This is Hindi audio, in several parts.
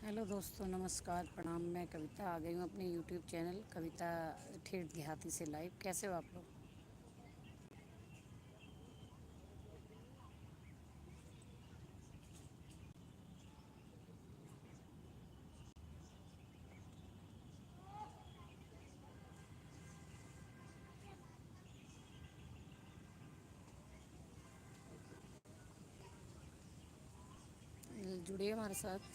हेलो दोस्तों, नमस्कार, प्रणाम। मैं कविता आ गई हूँ अपने यूट्यूब चैनल कविता ठेठ देहाती से लाइव। कैसे हो आप लोग? जुड़िए हमारे साथ।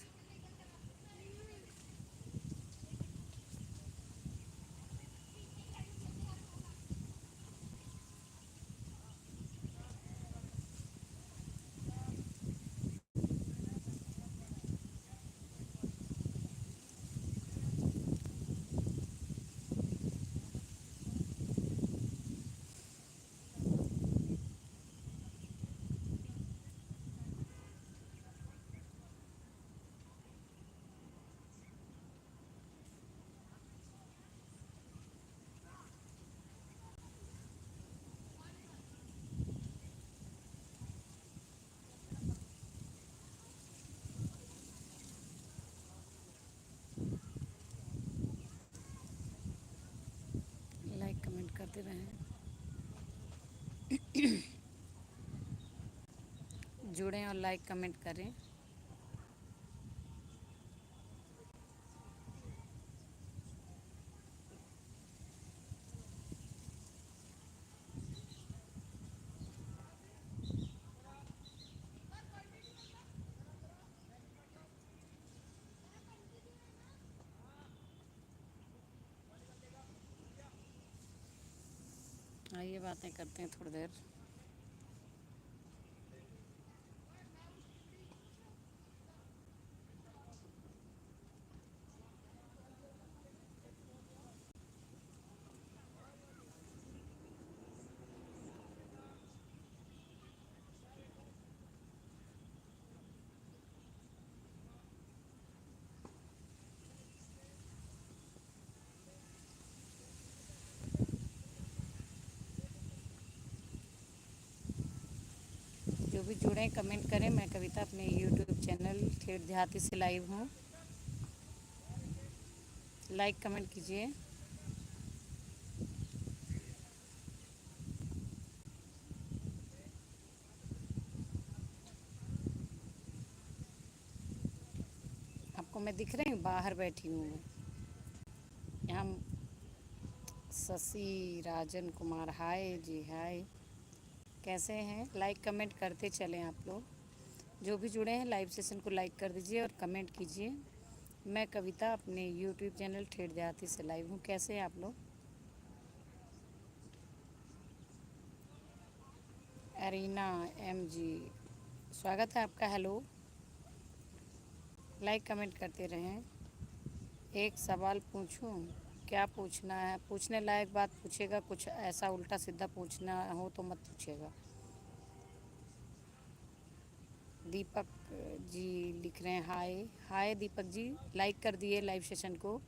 लाइक कमेंट करते रहें। जुड़ें और लाइक कमेंट करें। आइए बातें करते हैं थोड़ी देर। जो भी जुड़ें कमेंट करें। मैं कविता अपने यूट्यूब चैनल ठेठ देहाती से लाइव हूँ। लाइक कमेंट कीजिए। आपको मैं दिख रही हूँ? बाहर बैठी हूँ मैं। यहाँ शशि राजन कुमार, हाय जी, हाय। कैसे हैं? लाइक कमेंट करते चलें आप लोग। जो भी जुड़े हैं लाइव सेशन को लाइक कर दीजिए और कमेंट कीजिए। मैं कविता अपने यूट्यूब चैनल ठेठ देहाती से लाइव हूँ। कैसे हैं आप लोग? एरिना एम जी, स्वागत है आपका। हेलो। लाइक कमेंट करते रहें। एक सवाल पूछूं? क्या पूछना है? पूछने लायक बात पूछेगा, कुछ ऐसा उल्टा सीधा पूछना हो तो मत पूछेगा। दीपक जी लिख रहे हैं हाय। हाय दीपक जी, लाइक कर दिए लाइव सेशन को।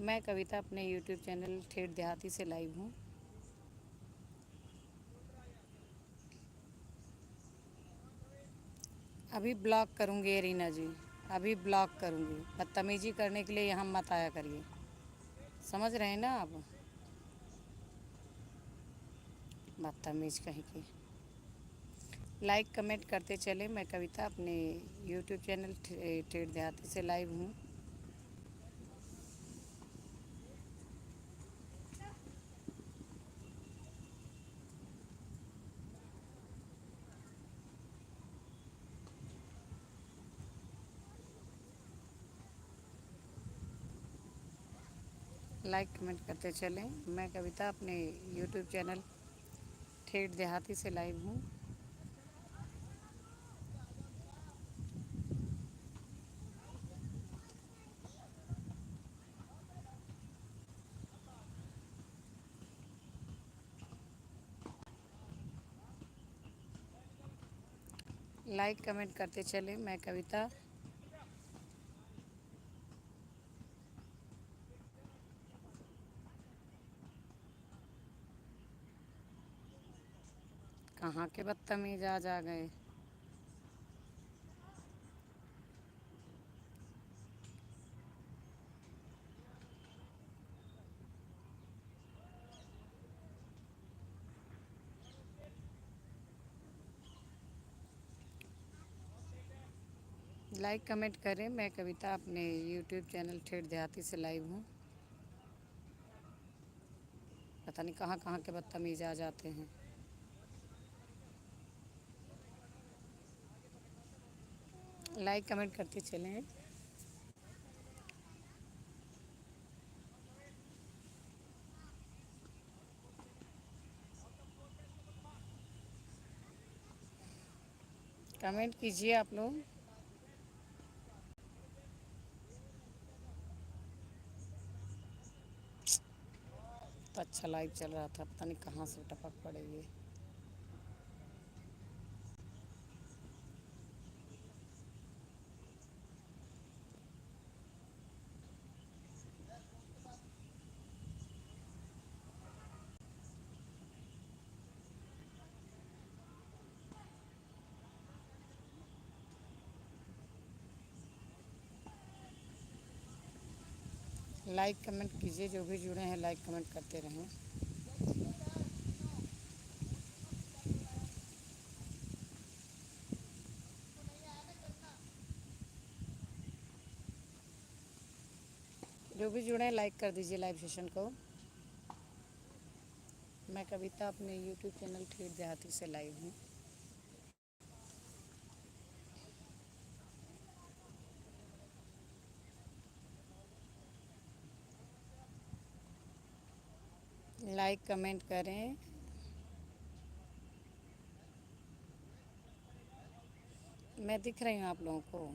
मैं कविता अपने यूट्यूब चैनल ठेठ देहाती से लाइव हूँ। अभी ब्लॉक करूँगी रीना जी, अभी ब्लॉक करूँगी। बदतमीजी करने के लिए यहाँ मत आया करिए। समझ रहे हैं ना आप? बदतमीज कहीं की। लाइक कमेंट करते चले। मैं कविता अपने यूट्यूब चैनल ठेठ देहाती से लाइव हूँ। लाइक कमेंट करते चलें। मैं कविता अपने यूट्यूब चैनल ठेठ देहाती से लाइव हूँ। लाइक कमेंट करते चलें। मैं कविता कहाँ के बदतमीज आज आ गए। लाइक कमेंट करें। मैं कविता अपने यूट्यूब चैनल ठेठ देहाती से लाइव हूँ। पता नहीं कहाँ कहाँ के बदतमीज आ जाते हैं। लाइक कमेंट करते चलें। कमेंट कीजिए आप लोग। तो अच्छा लाइव चल रहा था, पता नहीं कहाँ से टपक पड़ेगी। लाइक कमेंट कीजिए, जो भी जुड़े हैं लाइक कमेंट करते रहें। जो भी जुड़े हैं लाइक कर दीजिए लाइव सेशन को। मैं कविता अपने यूट्यूब चैनल ठेठ देहाती से लाइव हूँ। लाइक कमेंट करें। मैं दिख रही हूँ आप लोगों को।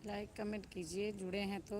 लाइक कमेंट कीजिए, जुड़े हैं तो।